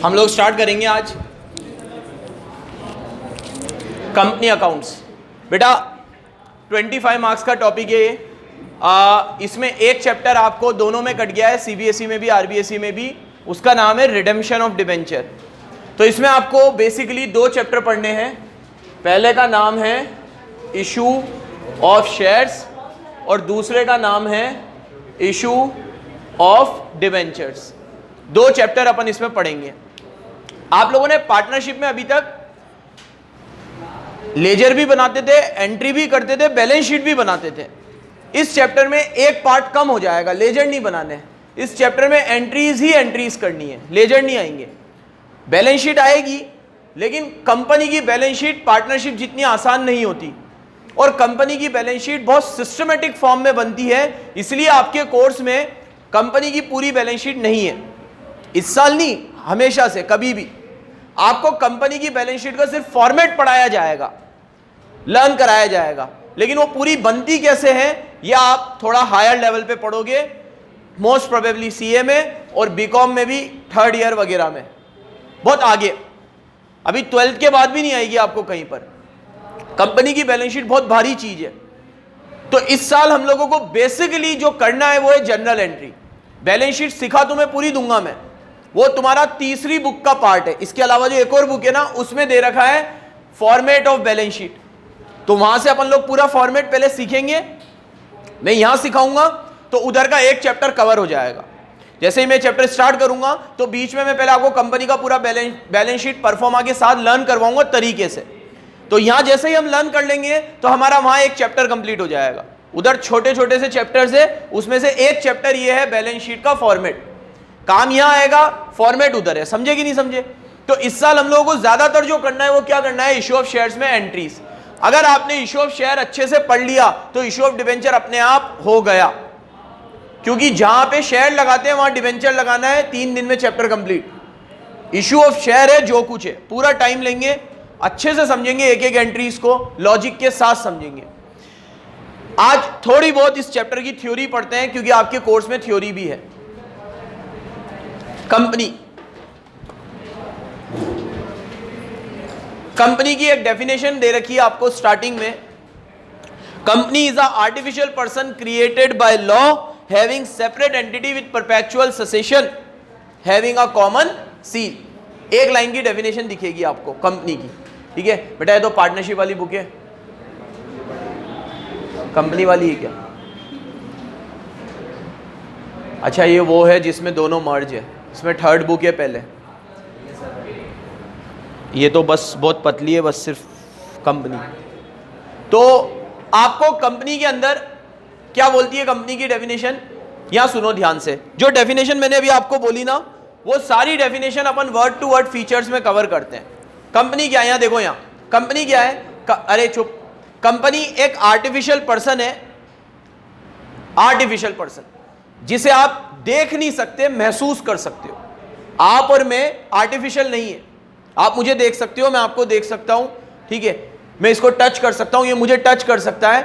हम लोग स्टार्ट करेंगे आज कंपनी अकाउंट्स। बेटा 25 मार्क्स का टॉपिक है ये। इसमें एक चैप्टर आपको दोनों में कट गया है, सीबीएसई में भी आरबीएसई में भी। उसका नाम है रिडेम्पशन ऑफ डिबेंचर। तो इसमें आपको बेसिकली दो चैप्टर पढ़ने हैं। पहले का नाम है इशू ऑफ शेयर्स और दूसरे का नाम है इशू ऑफ डिबेंचर्स। दो चैप्टर अपन इसमें पढ़ेंगे। आप लोगों ने पार्टनरशिप में अभी तक लेजर भी बनाते थे, एंट्री भी करते थे, बैलेंस शीट भी बनाते थे। इस चैप्टर में एक पार्ट कम हो जाएगा, लेजर नहीं बनाने। इस चैप्टर में एंट्रीज ही एंट्रीज करनी है, लेजर नहीं आएंगे। बैलेंस शीट आएगी, लेकिन कंपनी की बैलेंस शीट पार्टनरशिप जितनी आसान नहीं होती, और कंपनी की बैलेंस शीट बहुत सिस्टमेटिक फॉर्म में बनती है। इसलिए आपके कोर्स में कंपनी की पूरी बैलेंस शीट नहीं है। इस साल नहीं, हमेशा से कभी भी आपको कंपनी की बैलेंस शीट का सिर्फ फॉर्मेट पढ़ाया जाएगा, लर्न कराया जाएगा, लेकिन वो पूरी बनती कैसे है ये आप थोड़ा हायर लेवल पे पढ़ोगे, मोस्ट प्रोबेबली सीए में और बीकॉम में भी, थर्ड ईयर वगैरह में, बहुत आगे। अभी 12th के बाद भी नहीं आएगी आपको कहीं पर। कंपनी की बैलेंस शीट बहुत भारी चीज है। तो इस साल हम लोगों को बेसिकली जो करना है वो है जनरल एंट्री। बैलेंस शीट सिखा तुम्हें पूरी दूंगा मैं, वो तुम्हारा तीसरी बुक का पार्ट है। इसके अलावा जो एक और बुक है ना, उसमें दे रखा है फॉर्मेट ऑफ बैलेंस शीट। तो वहां से अपन लोग पूरा फॉर्मेट पहले सीखेंगे। मैं यहां सिखाऊंगा तो उधर का एक चैप्टर कवर हो जाएगा। जैसे ही मैं चैप्टर स्टार्ट करूंगा तो बीच में मैं पहले आपको कंपनी का पूरा बैलेंस शीट परफॉर्मा के साथ लर्न करवाऊंगा तरीके से। तो यहां जैसे ही हम लर्न कर लेंगे तो हमारा वहां एक चैप्टर कंप्लीट हो जाएगा। उधर छोटे छोटे से चैप्टर्स है, उसमें से एक चैप्टर ये है बैलेंस शीट का फॉर्मेट। काम यहां आएगा, फॉर्मेट उधर है। समझे कि नहीं समझे? तो इस साल हम लोगों को ज्यादातर जो करना है वो क्या करना है, इशू ऑफ शेयर्स में एंट्रीज। अगर आपने इशू ऑफ शेयर अच्छे से पढ़ लिया तो इशू ऑफ डिबेंचर अपने आप हो गया, क्योंकि जहां पे शेयर लगाते हैं वहां डिबेंचर लगाना है। 3 दिन में chapter complete. Issue of share है जो कुछ है, पूरा टाइम लेंगे, अच्छे से समझेंगे, एक एक एंट्रीज को लॉजिक के साथ समझेंगे। आज थोड़ी बहुत इस चैप्टर की थ्योरी पढ़ते हैं, क्योंकि आपके कोर्स में थ्योरी भी है। कंपनी की एक डेफिनेशन दे रखी है आपको स्टार्टिंग में। Company is a artificial person created by law having separate entity with perpetual succession having a common seal. एक लाइन की डेफिनेशन दिखेगी आपको कंपनी की, ठीक है बेटा? ये तो पार्टनरशिप वाली बुक है, कंपनी वाली है क्या? अच्छा, ये वो है जिसमें दोनों मर्ज है, इसमें थर्ड बुक है पहले। ये तो बस बहुत पतली है, बस सिर्फ कंपनी। तो आपको कंपनी के अंदर क्या बोलती है कंपनी की डेफिनेशन, यहां सुनो ध्यान से। जो डेफिनेशन मैंने अभी आपको बोली ना, वो सारी डेफिनेशन अपन वर्ड टू वर्ड फीचर्स में कवर करते हैं। कंपनी क्या है, यहां देखो, यहां कंपनी क्या है। अरे चुप, कंपनी एक आर्टिफिशियल पर्सन है। आर्टिफिशियल पर्सन जिसे आप देख नहीं सकते, महसूस कर सकते हो। आप और मैं आर्टिफिशियल नहीं है। आप मुझे देख सकते हो, मैं आपको देख सकता हूं, ठीक है? मैं इसको टच कर सकता हूं, ये मुझे टच कर सकता है,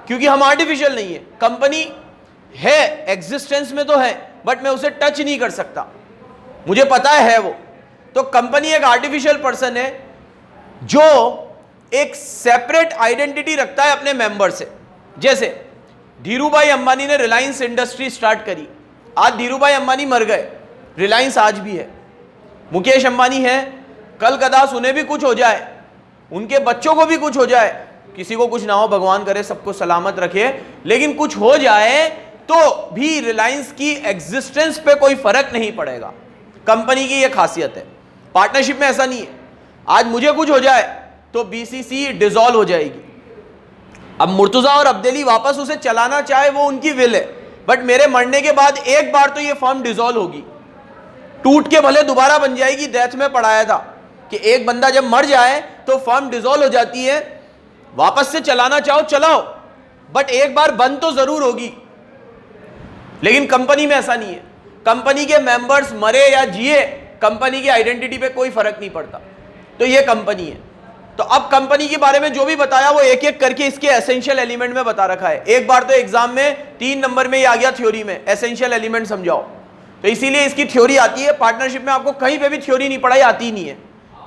क्योंकि हम आर्टिफिशियल नहीं है। कंपनी है, एग्जिस्टेंस में तो है, बट मैं उसे टच नहीं कर सकता, मुझे पता है वो। तो कंपनी एक आर्टिफिशियल पर्सन है जो एक सेपरेट आइडेंटिटी रखता है अपने मेंबर से। जैसे धीरूभाई अंबानी ने रिलायंस इंडस्ट्री स्टार्ट करी, आज धीरूभाई अंबानी मर गए, रिलायंस आज भी है। मुकेश अंबानी है, कल कदाच उन्हें भी कुछ हो जाए, उनके बच्चों को भी कुछ हो जाए, किसी को कुछ ना हो, भगवान करे सबको सलामत रखे, लेकिन कुछ हो जाए तो भी रिलायंस की एग्जिस्टेंस पे कोई फर्क नहीं पड़ेगा। कंपनी की यह खासियत है। पार्टनरशिप में ऐसा नहीं है। आज मुझे कुछ हो जाए तो बीसीसी डिसॉल्व हो जाएगी। अब मुर्तुजा और अब्देली वापस उसे चलाना चाहे वो उनकी विल है, बट मेरे मरने के बाद एक बार तो ये फर्म डिसॉल्व होगी, टूट के भले दोबारा बन जाएगी। डेथ में पढ़ाया था कि एक बंदा जब मर जाए तो फर्म डिसॉल्व हो जाती है, वापस से चलाना चाहो चलाओ, बट एक बार बंद तो जरूर होगी। लेकिन कंपनी में ऐसा नहीं है। कंपनी के मेंबर्स मरे या जिए, कंपनी की आइडेंटिटी पे कोई फर्क नहीं पड़ता। तो ये कंपनी है। तो अब कंपनी के बारे में जो भी बताया वो एक एक करके इसके एसेंशियल एलिमेंट में बता रखा है। एक बार तो एग्जाम में 3 नंबर में ये आ गया थ्योरी में, एसेंशियल एलिमेंट समझाओ। तो इसीलिए इसकी थ्योरी आती है। पार्टनरशिप में आपको कहीं पे भी थ्योरी नहीं पढ़ाई, आती ही नहीं है,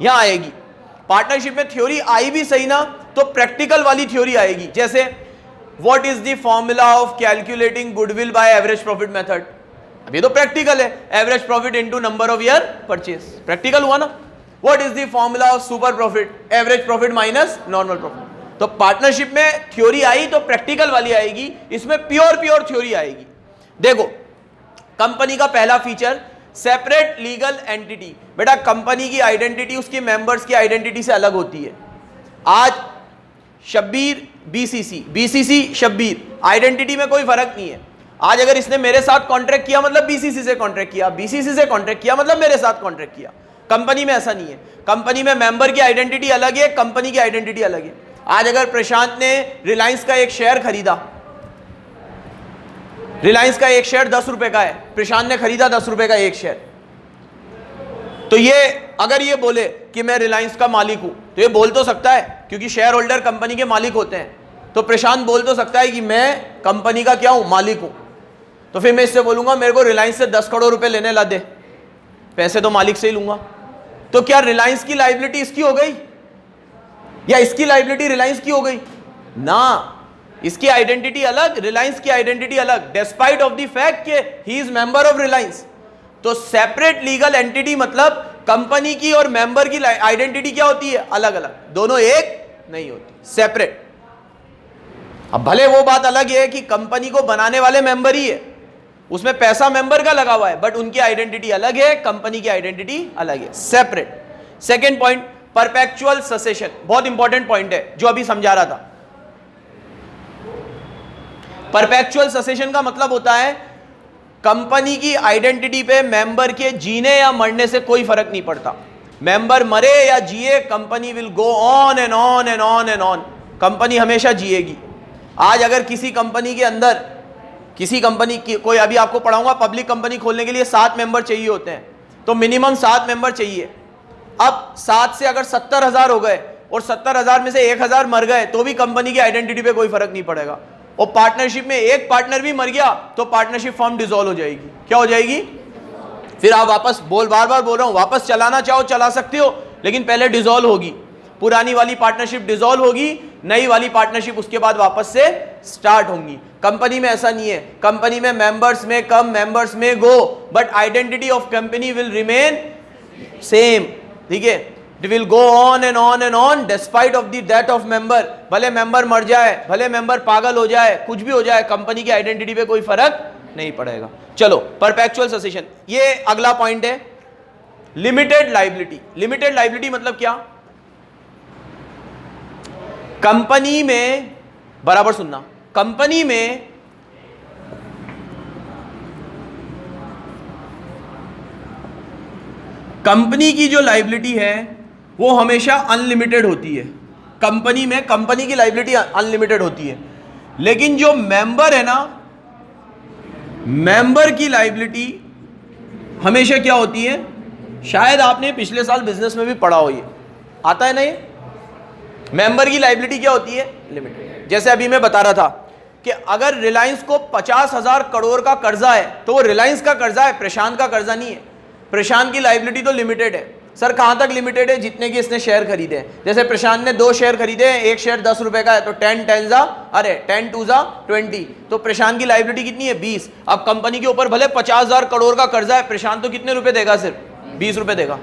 यहां आएगी। पार्टनरशिप में थ्योरी आई भी सही ना तो प्रैक्टिकल वाली थ्योरी आएगी। जैसे what is the formula of calculating goodwill by average profit method, अब ये तो प्रैक्टिकल है, average profit into number of year purchase, practical हुआ ना। What is the formula of super profit, average profit minus normal profit. तो partnership में theory आई तो practical वाली आएगी, इसमें प्योर थ्योरी आएगी। देखो कंपनी का पहला फीचर सेपरेट लीगल एंटिटी। बेटा कंपनी की आइडेंटिटी उसके मेंबर्स की आइडेंटिटी से अलग होती है। आज Shabbir BCC, BCC Shabbir, identity में कोई फर्क नहीं है। आज अगर इसने मेरे साथ कॉन्ट्रैक्ट किया मतलब बीसीसी से कॉन्ट्रैक्ट किया, बीसीसी से कॉन्ट्रैक्ट किया मतलब मेरे साथ कॉन्ट्रैक्ट किया। कंपनी में ऐसा नहीं है। कंपनी में मेंबर की आइडेंटिटी अलग है, कंपनी की आइडेंटिटी अलग है। आज अगर प्रशांत ने रिलायंस का एक शेयर खरीदा, रिलायंस का एक शेयर 10 रुपए का है, प्रशांत ने खरीदा 10 रुपए का एक शेयर, तो ये अगर ये बोले कि मैं रिलायंस का मालिक हूं तो ये बोल तो सकता है, क्योंकि शेयर होल्डर कंपनी के मालिक होते हैं। तो प्रशांत बोल तो सकता है कि मैं कंपनी का क्या हूं, मालिक हूं। तो फिर मैं इससे बोलूंगा मेरे को रिलायंस से 10 करोड़ रुपए लेने ला दे, पैसे तो मालिक से ही लूंगा। तो क्या रिलायंस की लायबिलिटी इसकी हो गई या इसकी लायबिलिटी रिलायंस की हो गई? ना, इसकी आइडेंटिटी अलग, रिलायंस की आइडेंटिटी अलग, डिस्पाइट ऑफ द फैक्ट कि he is member of Reliance. तो सेपरेट लीगल एंटिटी मतलब कंपनी की और मेंबर की आइडेंटिटी क्या होती है, अलग अलग, दोनों एक नहीं होती, सेपरेट। अब भले वो बात अलग है कि कंपनी को बनाने वाले मेंबर ही है, उसमें पैसा मेंबर का लगा हुआ है, बट उनकी आइडेंटिटी अलग है, कंपनी की आइडेंटिटी अलग है, separate. Second point perpetual secession, बहुत इंपॉर्टेंट पॉइंट है जो अभी समझा रहा था। परपेचुअल ससेशन का मतलब होता है कंपनी की आइडेंटिटी पे मेंबर के जीने या मरने से कोई फर्क नहीं पड़ता। मेंबर मरे या जिए, company will go on and on and on and on, company हमेशा जिएगी। आज अगर किसी कंपनी के अंदर, किसी कंपनी की कोई, अभी आपको पढ़ाऊंगा, पब्लिक कंपनी खोलने के लिए 7 मेंबर चाहिए होते हैं, तो मिनिमम 7 मेंबर चाहिए। अब 7 से अगर 70,000 हो गए और 70,000 में से 1,000 मर गए तो भी कंपनी की आइडेंटिटी पे कोई फर्क नहीं पड़ेगा। और पार्टनरशिप में एक पार्टनर भी मर गया तो पार्टनरशिप फॉर्म डिसॉल्व हो जाएगी। क्या हो जाएगी? फिर आप वापस बार बार बोल रहा हूं, वापस चलाना चाहो चला सकते हो, लेकिन पहले डिसॉल्व होगी। पुरानी वाली पार्टनरशिप डिसॉल्व होगी, नई वाली पार्टनरशिप उसके बाद वापस से स्टार्ट होंगी। कंपनी में ऐसा नहीं है। कंपनी में मेंबर्स में come, members may go, but identity of company will remain same. ठीक है, it will go on and on and on despite of the death of member. भले मेंबर मर जाए, भले मेंबर पागल हो जाए, कुछ भी हो जाए, कंपनी की आइडेंटिटी पे कोई फर्क नहीं पड़ेगा। चलो, परपेचुअल ससेशन, ये अगला पॉइंट है। Limited liability. लिमिटेड लायबिलिटी मतलब क्या? कंपनी में, बराबर सुनना, कंपनी में कंपनी की जो लायबिलिटी है वो हमेशा अनलिमिटेड होती है। कंपनी में कंपनी की लायबिलिटी अनलिमिटेड होती है, लेकिन जो मेंबर है ना, मेंबर की लायबिलिटी हमेशा क्या होती है? शायद आपने पिछले साल बिजनेस में भी पढ़ा हो, ये आता है ना। ये मेंबर की लायबिलिटी क्या होती है? लिमिटेड। जैसे अभी मैं बता रहा था कि अगर रिलायंस को 50,000 करोड़ का कर्जा है तो वो रिलायंस का कर्जा है, प्रशांत का कर्जा नहीं है। प्रशांत की लायबिलिटी तो लिमिटेड है। सर कहां तक लिमिटेड है? जितने की इसने शेयर खरीदे हैं। जैसे प्रशांत ने 2 शेयर खरीदे हैं, एक शेयर 10 रुपए का है, तो 10 2 20, तो प्रशांत की लायबिलिटी कितनी है? 20। अब कंपनी के ऊपर भले 50,000 करोड़ का कर्जा है, प्रशांत तो कितने रुपए देगा? सिर्फ 20 रुपए देगा,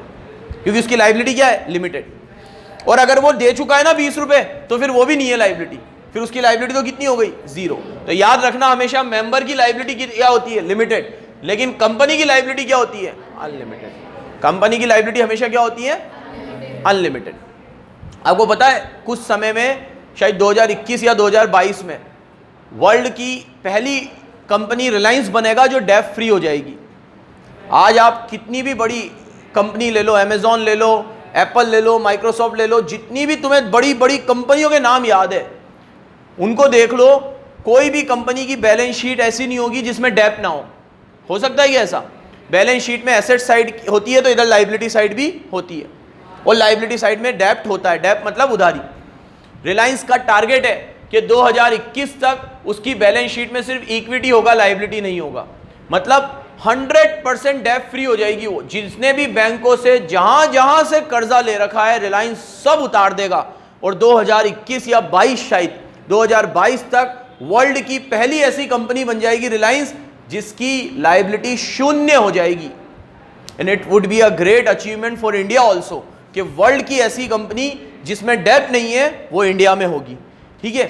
क्योंकि उसकी लायबिलिटी क्या है? लिमिटेड। और अगर वो दे चुका है ना 20 रुपए, तो फिर वो भी नहीं है लायबिलिटी, फिर उसकी लायबिलिटी तो कितनी हो गई? 0। तो याद रखना हमेशा मेंबर की लायबिलिटी क्या होती है? लिमिटेड, लेकिन कंपनी की लायबिलिटी क्या होती है? अनलिमिटेड। कंपनी की लायबिलिटी हमेशा क्या होती है? अनलिमिटेड। आपको पता है कुछ समय में, शायद 2021 या 2022 में, वर्ल्ड की पहली कंपनी रिलायंस बनेगा जो डेब्ट फ्री हो जाएगी। आज आप कितनी भी बड़ी कंपनी ले लो, अमेजॉन ले लो, एप्पल ले लो, माइक्रोसॉफ्ट ले लो, जितनी भी तुम्हें बड़ी बड़ी कंपनियों के नाम याद है उनको देख लो, कोई भी कंपनी की बैलेंस शीट ऐसी नहीं होगी जिसमें डेब्ट ना हो सकता है कि ऐसा? बैलेंस शीट में एसेट साइड होती है तो इधर लायबिलिटी साइड भी होती है, और लायबिलिटी साइड में डेब्ट होता है। डेब्ट मतलब उधारी। रिलायंस का टारगेट है कि 2021 तक उसकी बैलेंस शीट में सिर्फ इक्विटी होगा, लायबिलिटी नहीं होगा। मतलब 100% डेट फ्री हो जाएगी। वो जिसने भी बैंकों से जहां जहां से कर्जा ले रखा है रिलायंस सब उतार देगा, और 2021 या 22 शायद 2022 तक वर्ल्ड की पहली ऐसी कंपनी बन जाएगी रिलायंस जिसकी लायबिलिटी शून्य हो जाएगी। And it would be a great achievement for India also कि वर्ल्ड की ऐसी कंपनी जिसमें डेट नहीं है वो इंडिया में होगी। ठीक है,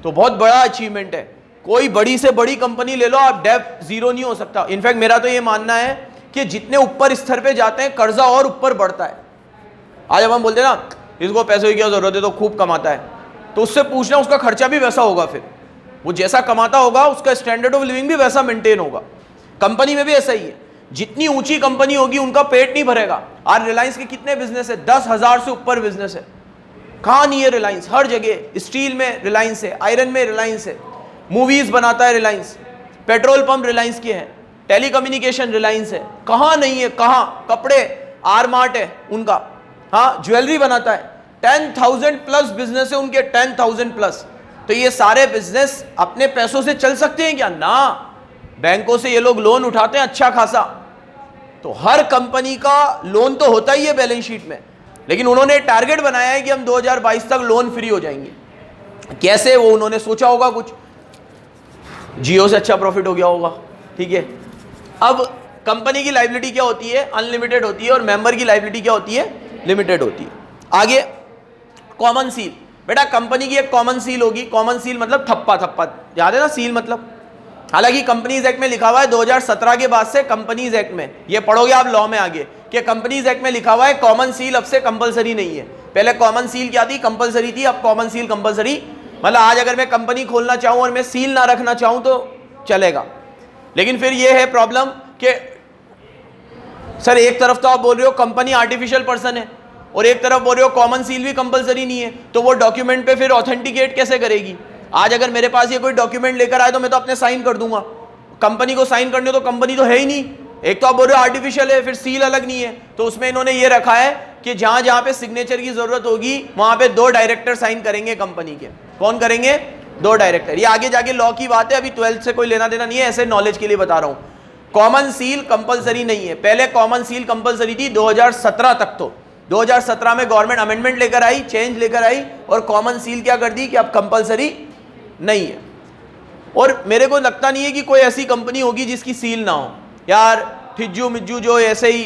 तो बहुत बड़ा अचीवमेंट है। कोई बड़ी से बड़ी कंपनी ले लो, आप डेट जीरो नहीं हो सकता। इनफैक्ट मेरा तो ये मानना है कि जितने ऊपर स्तर पे जाते हैं कर्जा और ऊपर बढ़ता है। आज अब हम बोलते हैं ना इसको पैसों की क्या जरूरत है, तो खूब कमाता है, तो उससे पूछना उसका खर्चा भी वैसा होगा, फिर वो जैसा कमाता होगा उसका स्टैंडर्ड ऑफ लिविंग भी वैसा मेंटेन होगा। कंपनी में भी ऐसा ही है, जितनी ऊंची कंपनी होगी उनका पेट नहीं भरेगा। आज रिलायंस के कितने बिजनेस है, 10,000 से ऊपर बिजनेस है। कहां नहीं है रिलायंस, हर जगह। स्टील में रिलायंस है, आयरन में रिलायंस है, मूवीज बनाता है रिलायंस, पेट्रोल पंप रिलायंस के हैं, टेलीकम्युनिकेशन रिलायंस है। कहां नहीं है, कहां। कपड़े आर मार्ट है उनका, हाँ ज्वेलरी बनाता है, 10,000 प्लस बिजनेस है उनके, 10,000 प्लस। तो ये सारे बिजनेस अपने पैसों से चल सकते हैं क्या? ना, बैंकों से ये लोग लोन उठाते हैं अच्छा खासा। तो हर कंपनी का लोन तो होता ही है बैलेंस शीट में, लेकिन उन्होंने टारगेट बनाया है कि हम 2022 तक लोन फ्री हो जाएंगे। कैसे, वो उन्होंने सोचा होगा कुछ, जियो से अच्छा प्रॉफिट हो गया होगा। ठीक है, अब कंपनी की लायबिलिटी क्या होती है? अनलिमिटेड होती है, और मेंबर की लायबिलिटी क्या होती है? लिमिटेड होती है। आगे कॉमन सील। बेटा कंपनी की एक कॉमन सील होगी। कॉमन सील मतलब थप्पा, थप्पा याद है ना, सील मतलब। हालांकि कंपनीज एक्ट में लिखा हुआ है 2017 के बाद से कंपनीज एक्ट में, ये पढ़ोगे आप लॉ में आगे, कि कंपनीज एक्ट में लिखा हुआ है कॉमन सील अब से कंपलसरी नहीं है। पहले कॉमन सील क्या थी? कंपलसरी थी। अब कॉमन सील कंपलसरी, मतलब आज अगर मैं कंपनी खोलना चाहूं और मैं सील ना रखना चाहूं तो चलेगा। लेकिन फिर ये है प्रॉब्लम कि सर एक तरफ तो आप बोल रहे हो कंपनी आर्टिफिशियल पर्सन है, और एक तरफ बोल रहे हो कॉमन सील भी कंपलसरी नहीं है, तो वो डॉक्यूमेंट पे फिर ऑथेंटिकेट कैसे करेगी? आज अगर मेरे पास ये कोई डॉक्यूमेंट लेकर आए तो मैं तो अपने साइन कर दूंगा, कंपनी को साइन करने तो कंपनी तो है ही नहीं। एक तो आप बोल रहे हो आर्टिफिशियल है, फिर सील अलग नहीं है, तो उसमें इन्होंने ये रखा है कि जहां जहां पे सिग्नेचर की जरूरत होगी वहां पे 2 डायरेक्टर साइन करेंगे कंपनी के। कौन करेंगे? 2 डायरेक्टर। ये आगे जाके लॉ की बात है, अभी 12th से कोई लेना देना नहीं है, ऐसे नॉलेज के लिए बता रहा हूं। कॉमन सील कंपलसरी नहीं है। पहले कॉमन सील कंपलसरी थी 2017 तक, तो 2017 में गवर्नमेंट अमेंडमेंट लेकर आई, चेंज लेकर आई, और कॉमन सील क्या कर दी कि अब कंपलसरी नहीं है। और मेरे को लगता नहीं है कि कोई ऐसी कंपनी होगी जिसकी सील ना हो। यार ठिज्जू मिज्जू जो ऐसे ही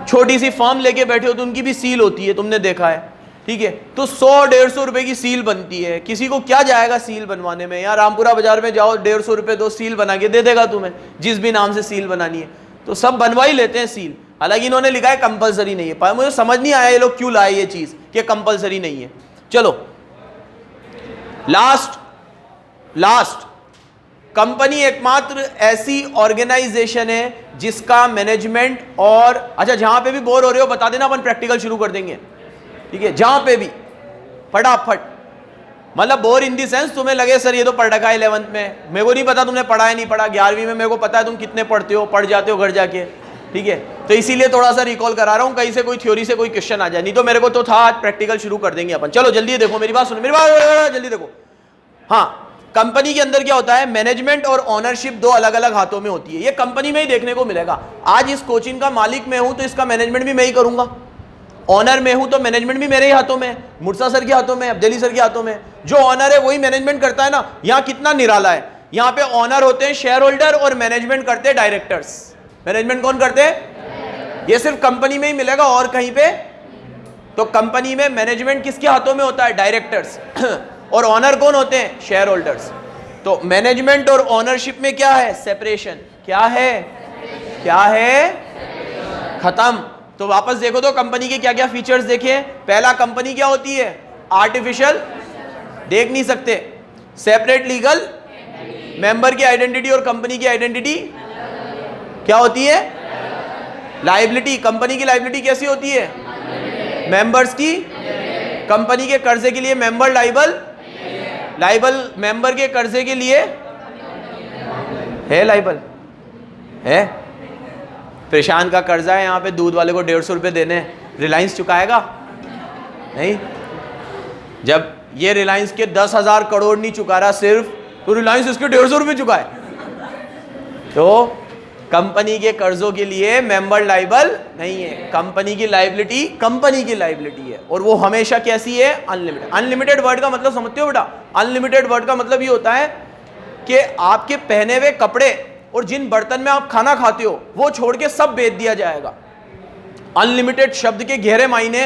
छोटी सी फर्म लेके बैठे हो तो उनकी भी सील होती है, तुमने देखा है। ठीक है, तो 100-150 रुपए की सील बनती है। किसी को क्या जाएगा सील बनवाने में? यार रामपुरा बाजार में जाओ, 150 रुपए दो, सील बना के दे देगा तुम्हें, जिस भी नाम से सील बनानी है। तो सब बनवा ही लेते हैं सील। हालांकि इन्होंने लिखा है कंपलसरी नहीं है, पर मुझे समझ नहीं आया ये लोग क्यों लाए ये चीज कि कंपलसरी नहीं है। चलो लास्ट कंपनी एकमात्र ऐसी ऑर्गेनाइजेशन है जिसका मैनेजमेंट और, अच्छा जहां पे भी बोर हो रहे हो बता देना, अपन प्रैक्टिकल शुरू कर देंगे। ठीक है, जहां पे भी फटाफट, मतलब बोर इन दी सेंस तुम्हें लगे सर ये तो पढ़ रखा है 11th में, मेरे को नहीं पता तुमने पढ़ा है नहीं पढ़ा। 11वीं में मेरे को पता है तुम कितने पढ़ते हो, पढ़ जाते हो घर जाके। ठीक है, तो इसीलिए थोड़ा सा रिकॉल करा रहा हूं, कहीं से कोई थ्योरी से कोई क्वेश्चन आ जाए, नहीं तो मेरे को तो था आज प्रैक्टिकल शुरू कर देंगे अपन। चलो जल्दी देखो, मेरी बात सुनो, मेरी बात जल्दी देखो। हाँ, कंपनी के अंदर क्या होता है? मैनेजमेंट और ओनरशिप 2 अलग अलग हाथों में होती है। ये कंपनी में ही देखने को मिलेगा। आज इस कोचिंग का मालिक मैं हूं तो इसका मैनेजमेंट भी मैं ही करूंगा। ऑनर में हूं तो मैनेजमेंट भी मेरे ही हाथों में, मुर्सा सर के हाथों में, अफजली सर के हाथों में। जो ऑनर है वही मैनेजमेंट करता है ना। यहां कितना निराला है, यहां पे ऑनर होते हैं शेयर होल्डर और मैनेजमेंट करते हैं डायरेक्टर्स। मैनेजमेंट कौन करते हैं? ये सिर्फ कंपनी में ही मिलेगा और कहीं पे। तो कंपनी में मैनेजमेंट किसके हाथों में होता है? डायरेक्टर्स। और ऑनर कौन होते हैं? Share holders. तो मैनेजमेंट और ओनरशिप में क्या है? सेपरेशन। क्या है? क्या है? खत्म। तो वापस देखो तो कंपनी के क्या क्या फीचर्स देखे। पहला, कंपनी क्या होती है? आर्टिफिशियल, देख नहीं सकते। सेपरेट लीगल, मेंबर की आइडेंटिटी और कंपनी की आइडेंटिटी क्या होती है? लायबिलिटी। कंपनी की लायबिलिटी कैसी होती है? मेंबर्स की। कंपनी के कर्जे के लिए मेंबर लाइबल, मेंबर के कर्जे के लिए है लाइबल है। प्रशांत का कर्जा है यहाँ पे, दूध वाले को 150 रुपये देने, रिलायंस चुकाएगा? नहीं। जब ये रिलायंस के 10,000 करोड़ नहीं चुका रहा सिर्फ, तो रिलायंस इसके 150 रुपये चुकाए। तो कंपनी के कर्जों के लिए मेंबर लाइबल नहीं है, कंपनी की लाइबिलिटी है, और वो हमेशा कैसी है? अनलिमिटेड। अनलिमिटेड वर्ड का मतलब समझते हो बेटा? अनलिमिटेड वर्ड का मतलब ये होता है कि आपके पहने हुए कपड़े और जिन बर्तन में आप खाना खाते हो वो छोड़ के सब बेच दिया जाएगा। अनलिमिटेड शब्द के गहरे मायने,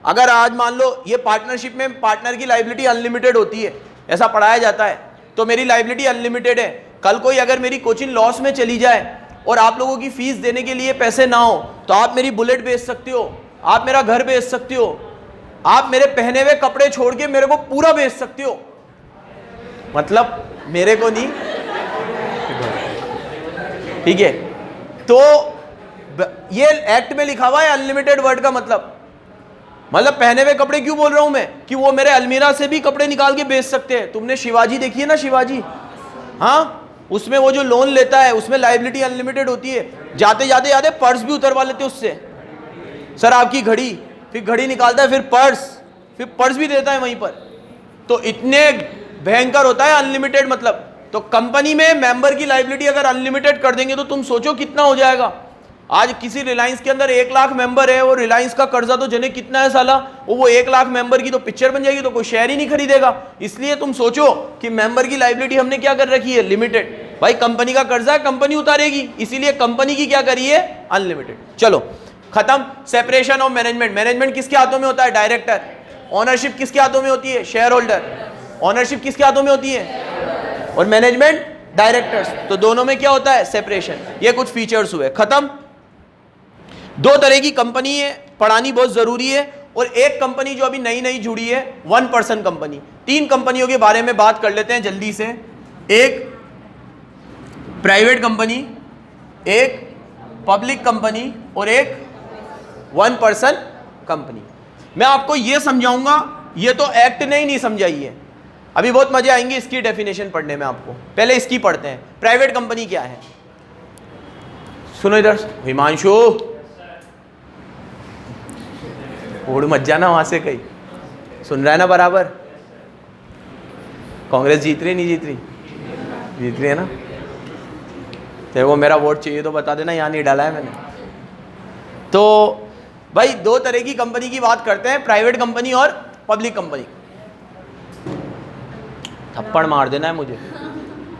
अगर आज मान लो ये पार्टनरशिप में पार्टनर की लाइबिलिटी अनलिमिटेड होती है, ऐसा पढ़ाया जाता है, तो मेरी लाइबिलिटी अनलिमिटेड है। कल कोई अगर मेरी कोचिंग लॉस में चली जाए और आप लोगों की फीस देने के लिए पैसे ना हो, तो आप मेरी बुलेट बेच सकते हो, आप मेरा घर बेच सकते हो, आप मेरे पहने हुए कपड़े छोड़ के मेरे को पूरा बेच सकते हो, मतलब मेरे को नहीं, ठीक है। तो ये एक्ट में लिखा हुआ है अनलिमिटेड वर्ड का मतलब पहने हुए कपड़े क्यों बोल रहा हूं मैं? कि वो मेरे अलमीरा से भी कपड़े निकाल के बेच सकते हैं। तुमने शिवाजी देखी है ना, शिवाजी, हाँ, उसमें वो जो लोन लेता है उसमें लाइबिलिटी अनलिमिटेड होती है। जाते जाते याद है पर्स भी उतरवा लेते उससे, सर आपकी घड़ी, फिर घड़ी निकालता है, फिर पर्स भी देता है वहीं पर। तो इतने भयंकर होता है अनलिमिटेड मतलब। तो कंपनी में मेंबर की लाइबिलिटी अगर अनलिमिटेड कर देंगे तो तुम सोचो कितना हो जाएगा। आज किसी रिलायंस के अंदर 1 लाख मेंबर है और रिलायंस का कर्जा तो जने कितना है साला, वो 1 लाख मेंबर की तो पिक्चर बन जाएगी, तो कोई शेयर ही नहीं खरीदेगा। इसलिए तुम सोचो कि मेंबर की लाइबिलिटी हमने क्या कर रखी है? लिमिटेड। भाई कंपनी का कर्जा है, कंपनी उतारेगी, इसीलिए कंपनी की क्या करी है? अनलिमिटेड। चलो खत्म। Separation of management. मैनेजमेंट किसके हाथों में होता है? डायरेक्टर। ओनरशिप किसके हाथों में होती है? Share holder. ओनरशिप किसके हाथों में होती है? और मैनेजमेंट डायरेक्टर्स। तो दोनों में क्या होता है? सेपरेशन। ये कुछ फीचर्स हुए, खत्म। 2 तरह की कंपनी है, पढ़ानी बहुत जरूरी है। और एक कंपनी जो अभी नई नई जुड़ी है, 1 पर्सन कंपनी। 3 कंपनियों के बारे में बात कर लेते हैं जल्दी से। एक प्राइवेट कंपनी, एक पब्लिक कंपनी और एक 1 पर्सन कंपनी। मैं आपको यह समझाऊंगा, ये तो एक्ट ने ही नहीं समझाई है। अभी बहुत मजे आएंगे इसकी डेफिनेशन पढ़ने में आपको। पहले इसकी पढ़ते हैं। प्राइवेट कंपनी क्या है? सुनो इधर, हिमांशु, उड़ मत जाना वहां से कहीं। सुन रहा है ना बराबर? कांग्रेस जीत रही नहीं जीत रही? जीत रही है ना? तेरे को मेरा वोट चाहिए तो बता देना, यहाँ नहीं डाला है मैंने। तो भाई 2 तरह की कंपनी की बात करते हैं, प्राइवेट कंपनी और पब्लिक कंपनी। थप्पड़ मार देना है मुझे,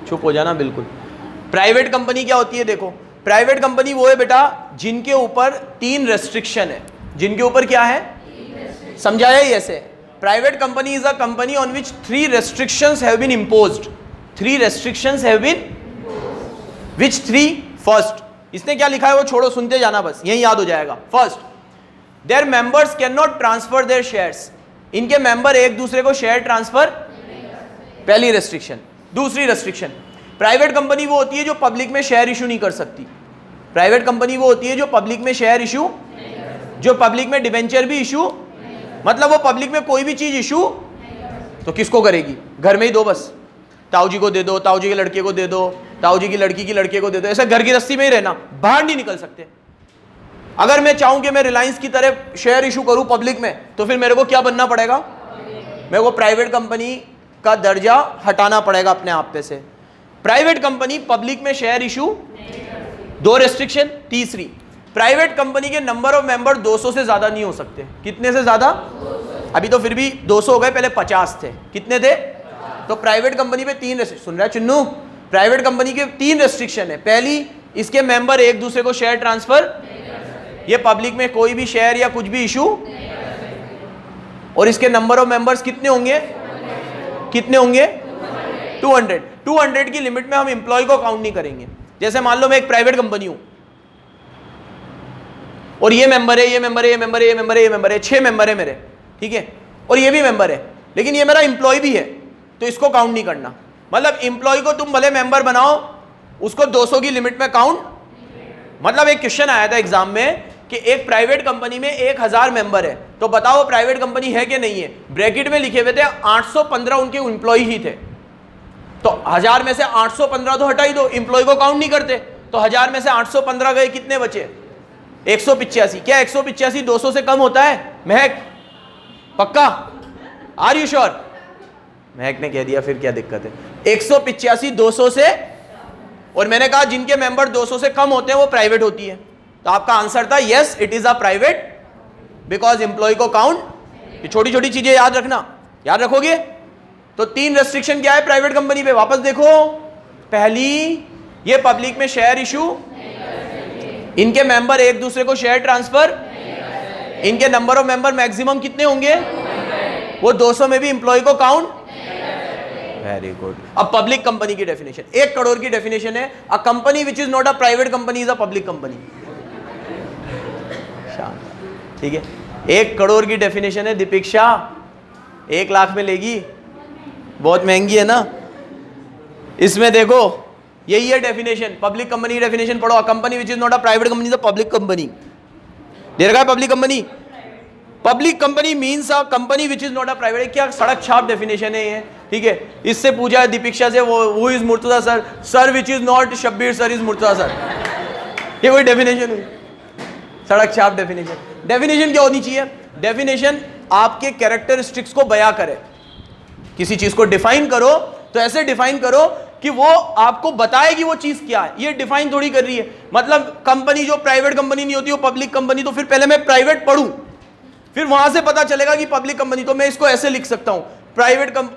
चुप हो जाना बिल्कुल। प्राइवेट कंपनी क्या होती है? देखो, प्राइवेट कंपनी वो है बेटा जिनके ऊपर 3 रेस्ट्रिक्शन है। जिनके ऊपर क्या है? समझाया ही ऐसे। Private company is a company on which 3 restrictions have been imposed. 3 restrictions have been, which 3? First, इसने क्या लिखा है वो छोड़ो, सुनते जाना बस, यही याद हो जाएगा। First, there members can not transfer there shares. इनके मेंबर एक दूसरे को शेयर ट्रांसफर, पहली रेस्ट्रिक्शन। दूसरी रेस्ट्रिक्शन, प्राइवेट कंपनी वो होती है जो पब्लिक में शेयर इशू नहीं कर सकती। प्राइवेट कंपनी वो होती है जो पब्लिक में शेयर इशू, जो पब्लिक में डिबेंचर भी इशू, मतलब वो पब्लिक में कोई भी चीज इशू तो किसको करेगी? घर में ही दो बस, ताऊ जी को दे दो, ताऊ जी के लड़के को दे दो, ताऊ जी की लड़के को दे दो। ऐसा घर की रस्सी में ही रहना, बाहर नहीं निकल सकते। अगर मैं चाहूं कि मैं रिलायंस की तरह शेयर इशू करूं पब्लिक में, तो फिर मेरे को क्या बनना पड़ेगा? मेरे को प्राइवेट कंपनी का दर्जा हटाना पड़ेगा अपने आप पे से। प्राइवेट कंपनी पब्लिक में शेयर इशू, 2 रेस्ट्रिक्शन। तीसरी, प्राइवेट कंपनी के नंबर ऑफ मेंबर 200 से ज्यादा नहीं हो सकते। कितने से ज्यादा? अभी तो फिर भी 200 हो गए, पहले 50 थे। कितने थे? तो प्राइवेट कंपनी पे 3 रेस्ट्रिक्शन। सुन रहा है चुन्नू? प्राइवेट कंपनी के 3 रेस्ट्रिक्शन है। पहली, इसके मेंबर एक दूसरे को शेयर ट्रांसफर, ये पब्लिक में कोई भी शेयर या कुछ भी इशू, और इसके नंबर ऑफ मेंबर्स कितने होंगे? कितने होंगे? 200। 200 की लिमिट में हम एम्प्लॉय को काउंट नहीं करेंगे। जैसे मान लो मैं एक प्राइवेट कंपनी हूं और ये मेंबर है, ये मेंबर है, ये मेंबर है, ये मेंबर है, ये मेंबर है, 6 मेंबर है मेरे, ठीक है, और ये भी मेंबर है, लेकिन ये मेरा एम्प्लॉय भी है, तो इसको काउंट नहीं करना। मतलब एम्प्लॉय को तुम भले मेंबर बनाओ, उसको 200 की लिमिट में काउंट। मतलब एक क्वेश्चन आया था एग्जाम में कि एक प्राइवेट कंपनी में 1000 मेंबर है, तो बताओ प्राइवेट कंपनी है कि नहीं है? ब्रैकेट में लिखे हुए थे 815 उनके एम्प्लॉय ही थे। तो 1000 में से 815 तो हटा ही दो, एम्प्लॉय को काउंट नहीं करते। तो 1000 में से 815 गए, कितने बचे? 185। क्या 185 200 से कम होता है? महक पक्का? Are you sure? महक ने कह दिया, फिर क्या दिक्कत है? 185 200 से और मैंने कहा जिनके मेंबर 200 से कम होते हैं वो प्राइवेट होती है। तो आपका आंसर था yes it is a private because employ को काउंट, ये छोटी छोटी चीजें याद रखना, याद रखोगे। तो 3 रेस्ट्रिक्शन क्या है प्राइवेट कंपनी पे, वापस देखो। पहली, ये पब्लिक में शेयर इशू, इनके मेंबर एक दूसरे को शेयर ट्रांसफर, इनके नंबर ऑफ मेंबर मैक्सिमम कितने होंगे, वो 200 में भी एम्प्लॉय को काउंट। Very good. अब पब्लिक कंपनी की डेफिनेशन, 1 करोड़ की डेफिनेशन है, अ company which is not a private company is a public company. ठीक है, 1 करोड़ की डेफिनेशन है दीपिक्षा, 1 लाख में लेगी, बहुत महंगी है ना। इसमें देखो यही है डेफिनेशन, पब्लिक कंपनी की डेफिनेशन पढ़ो, a company which is not a private company is a public company. दे रखा है public company. Public company means a company which is not a private, क्या सड़क छाप डेफिनेशन है ये। ठीक है, इससे पूछा है दीपिक्षा से, वो is Murtaza sir, sir which is not Shabbir sir is Murtaza sir, ये कोई डेफिनेशन हुई? सड़क छाप डेफिनेशन। डेफिनेशन क्या होनी चाहिए? डेफिनेशन आपके कैरेक्टरिस्टिक्स को बयां करे। किसी चीज को डिफाइन करो तो ऐसे डिफाइन करो कि वो आपको बताएगी वो चीज क्या है। ये डिफाइन थोड़ी कर रही है, मतलब कंपनी जो प्राइवेट कंपनी नहीं होती वो पब्लिक कंपनी, तो फिर पहले मैं प्राइवेट पढ़ूं, फिर वहां से पता चलेगा कि पब्लिक कंपनी। तो मैं इसको ऐसे लिख सकता हूं,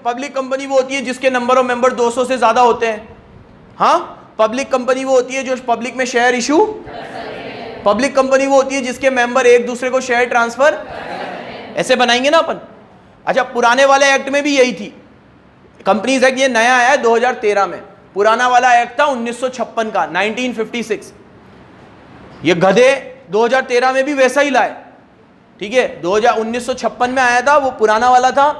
पब्लिक कंपनी वो होती है जिसके नंबर ऑफ मेंबर 200 से ज्यादा होते हैं। हाँ, पब्लिक कंपनी वो होती है जो पब्लिक में शेयर इशू, पब्लिक कंपनी वो होती है जिसके मेंबर एक दूसरे को शेयर ट्रांसफर, ऐसे बनाएंगे ना अपन। अच्छा, पुराने वाले एक्ट में भी यही थी, कंपनीज एक्ट, ये नया आया है 2013 में, पुराना वाला एक्ट था 1956 का, 1956। ये गधे 2013 में भी वैसा ही लाए। ठीक है, 1956 में आया था, वो पुराना वाला था,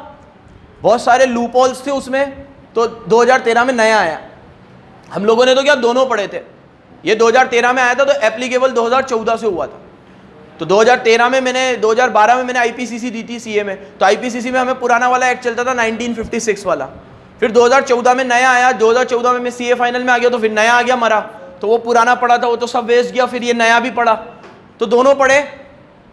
बहुत सारे लूप होल्स थे उसमें, तो 2013 में नया आया। हम लोगों ने तो क्या दोनों पढ़े थे, ये 2013 में आया था तो एप्लीकेबल 2014 से हुआ था। तो 2013 में मैंने, 2012 में मैंने आईपीसीसी दी थी सीए में, तो आईपीसीसी में हमें पुराना वाला एक्ट चलता था 1956 वाला। फिर 2014 में नया आया, 2014 में मैं सीए फाइनल में आ गया तो फिर नया आ गया मरा, तो वो पुराना पढ़ा था वो तो सब वेस्ट गया, फिर ये नया भी पढ़ा, तो दोनों पढ़े।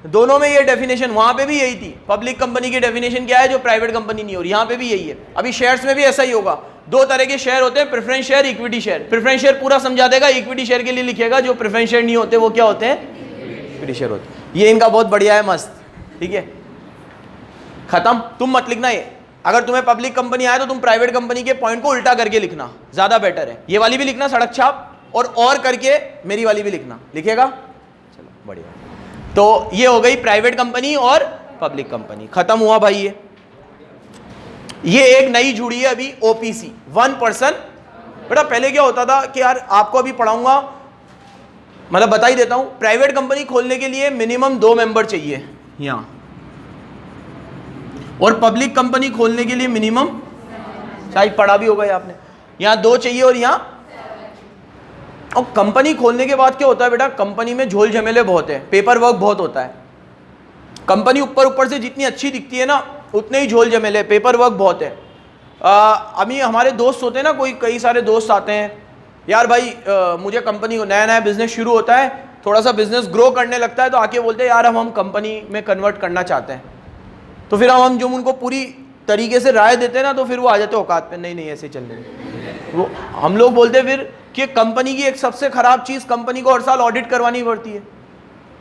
दोनों में ये डेफिनेशन, वहां पे भी यही थी। पब्लिक कंपनी की डेफिनेशन क्या है, जो प्राइवेट कंपनी नहीं हो रही, यहाँ पे भी यही है। अभी शेयर्स में भी ऐसा ही होगा, 2 तरह के शेयर होते हैं, preference share, equity share. Preference share पूरा समझा देगा, इक्विटी शेयर के लिए लिखेगा, जो प्रेफरेंस शेयर नहीं होते वो क्या होते हैं, इक्विटी शेयर होते हैं। ये इनका बहुत बढ़िया है, मस्त। ठीक है, खत्म। तुम मत लिखना ये, अगर तुम्हें पब्लिक कंपनी आए तो तुम प्राइवेट कंपनी के पॉइंट को उल्टा करके लिखना, ज्यादा बेटर है। ये वाली भी लिखना सड़क छाप, और करके मेरी वाली भी लिखना, लिखेगा। चलो बढ़िया। तो ये हो गई प्राइवेट कंपनी और पब्लिक कंपनी, खत्म हुआ भाई। ये एक नई जुड़ी है अभी, ओपीसी, 1 पर्सन। बेटा पहले क्या होता था कि यार, आपको अभी पढ़ाऊंगा, मतलब बता ही देता हूं, प्राइवेट कंपनी खोलने के लिए मिनिमम 2 मेंबर चाहिए यहां, और पब्लिक कंपनी खोलने के लिए मिनिमम, शायद पढ़ा भी होगा ये आपने, यहां 2 चाहिए और यहां। और कंपनी खोलने के बाद क्या होता है बेटा, कंपनी में झोल झमेले बहुत है, पेपर वर्क बहुत होता है। कंपनी ऊपर से जितनी अच्छी दिखती है ना, उतने ही झोल झमेले, पेपर वर्क बहुत है। अभी हमारे दोस्त होते हैं ना, कई सारे दोस्त आते हैं, यार भाई मुझे कंपनी को, नया बिजनेस शुरू होता है, थोड़ा सा बिजनेस ग्रो करने लगता है, तो आके बोलते हैं यार हम कंपनी में कन्वर्ट करना चाहते हैं। तो फिर हम जो उनको पूरी तरीके से राय देते हैं ना, तो फिर वो आ जाते हैं औकात पे, नहीं ऐसे चलने। वो हम लोग बोलते हैं फिर कि कंपनी की एक सबसे खराब चीज़, कंपनी को हर साल ऑडिट करवानी पड़ती है।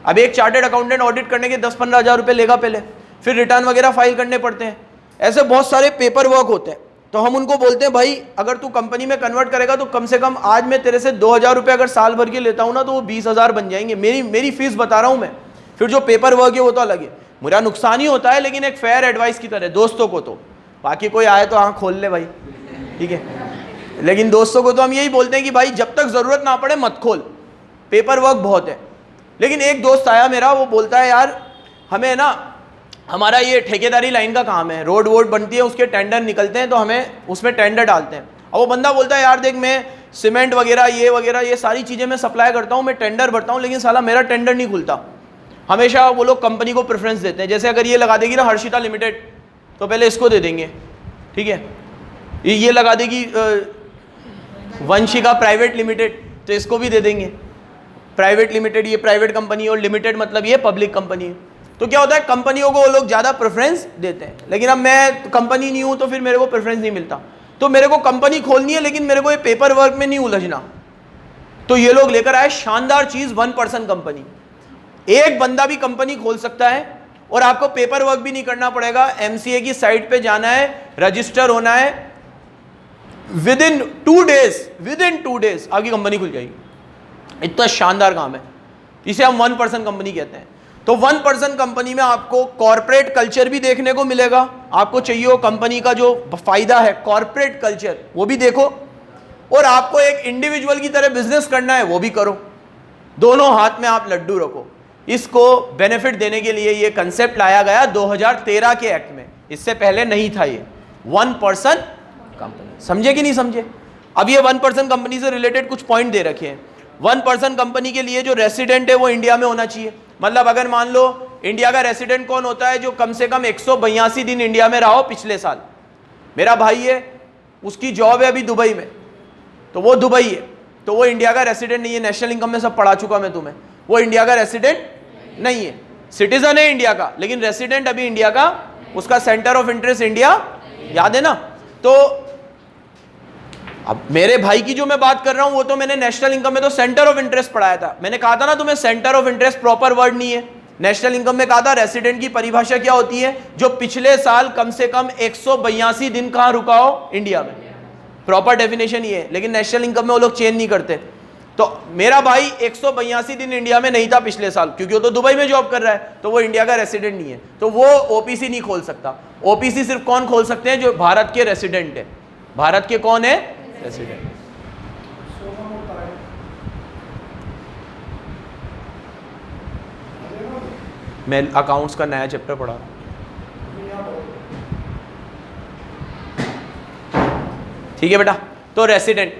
अब एक चार्टेड अकाउंटेंट ऑडिट करने के 10-15 हज़ार रुपये लेगा पहले, फिर रिटर्न वगैरह फाइल करने पड़ते हैं, ऐसे बहुत सारे पेपर वर्क होते हैं। तो हम उनको बोलते हैं भाई अगर तू कंपनी में कन्वर्ट करेगा तो कम से कम आज मैं तेरे से 2,000 रुपये अगर साल भर के लेता हूँ ना, तो वो 20,000 बन जाएंगे। मेरी फीस बता रहा हूँ मैं, फिर जो पेपर वर्क है वो तो अलग है, मेरा नुकसान ही होता है, लेकिन एक फेयर एडवाइस की तरह दोस्तों को। तो बाकी कोई आए तो हाँ खोल ले भाई, ठीक है, लेकिन दोस्तों को तो हम यही बोलते हैं कि भाई जब तक ज़रूरत ना पड़े मत खोल, पेपर वर्क बहुत है। लेकिन एक दोस्त आया मेरा, वो बोलता है यार हमें ना, हमारा ये ठेकेदारी लाइन का काम है, रोड वोड बनती है, उसके टेंडर निकलते हैं, तो हमें उसमें टेंडर डालते हैं। अब वो बंदा बोलता है यार देख, मैं सीमेंट वगैरह ये सारी चीज़ें मैं सप्लाई करता हूँ, मैं टेंडर भरता हूँ, लेकिन साला मेरा टेंडर नहीं खुलता। हमेशा वो लोग कंपनी को प्रेफरेंस देते हैं, जैसे अगर ये लगा देगी ना हर्षिता लिमिटेड, तो पहले इसको दे देंगे, ठीक है, ये लगा देगी वंशिका प्राइवेट लिमिटेड, तो इसको भी दे देंगे प्राइवेट लिमिटेड, ये प्राइवेट कंपनी, और लिमिटेड मतलब ये पब्लिक कंपनी है। तो क्या होता है, कंपनियों को वो लोग ज़्यादा प्रेफरेंस देते हैं, लेकिन अब मैं कंपनी नहीं हूँ तो फिर मेरे को प्रेफरेंस नहीं मिलता। तो मेरे को कंपनी खोलनी है, लेकिन मेरे को ये पेपर वर्क में नहीं उलझना, तो ये लोग लेकर आए शानदार चीज, 1% कंपनी। एक बंदा भी कंपनी खोल सकता है और आपको पेपर वर्क भी नहीं करना पड़ेगा। एमसीए की साइट पे जाना है, रजिस्टर होना है, विद इन 2 डेज आपकी कंपनी खुल जाएगी। इतना शानदार काम है, इसे हम 1% कंपनी कहते हैं। तो 1% कंपनी में आपको कॉर्पोरेट कल्चर भी देखने को मिलेगा। आपको चाहिए हो कंपनी का जो फायदा है कॉर्पोरेट कल्चर, वो भी देखो, और आपको एक इंडिविजुअल की तरह बिजनेस करना है, वो भी करो। दोनों हाथ में आप लड्डू रखो। इसको बेनिफिट देने के लिए ये कंसेप्ट लाया गया 2013 के एक्ट में, इससे पहले नहीं था ये 1% कंपनी। समझे कि नहीं समझे? अब ये 1% कंपनी से रिलेटेड कुछ पॉइंट दे रखे हैं। 1% कंपनी के लिए जो रेसिडेंट है वो इंडिया में होना चाहिए। मतलब अगर मान लो इंडिया का रेसिडेंट कौन होता है, जो कम से कम 182 दिन इंडिया में रहा हो पिछले साल। मेरा भाई है, उसकी जॉब है अभी दुबई में, तो वो दुबई है, तो वो इंडिया का रेसिडेंट नहीं है। नेशनल इनकम में सब पढ़ा चुका मैं तुम्हें, वो इंडिया का रेसिडेंट नहीं है। सिटीजन है इंडिया का, लेकिन रेसिडेंट अभी इंडिया का, उसका सेंटर ऑफ इंटरेस्ट इंडिया, याद है ना? तो अब मेरे भाई की जो मैं बात कर रहा हूं, वो तो मैंने नेशनल इनकम में तो सेंटर ऑफ इंटरेस्ट पढ़ाया था। मैंने कहा था ना तुम्हें, centre of interest proper word नहीं है। नेशनल इनकम में कहा था रेसिडेंट की परिभाषा क्या होती है, जो पिछले साल कम से कम 182 दिन कहां रुका हो, इंडिया में। प्रॉपर डेफिनेशन ये है, लेकिन नेशनल इनकम में वो लोग चेंज नहीं करते। तो मेरा भाई 182 दिन इंडिया में नहीं था पिछले साल, क्योंकि वो तो दुबई में जॉब कर रहा है, तो वो इंडिया का रेसिडेंट नहीं है, तो वो ओपीसी नहीं खोल सकता। ओपीसी सिर्फ कौन खोल सकते हैं, जो भारत के रेसिडेंट है। भारत के कौन है, रेसिडेंट। मैं अकाउंट्स का नया चैप्टर पढ़ा, ठीक है बेटा। तो रेसिडेंट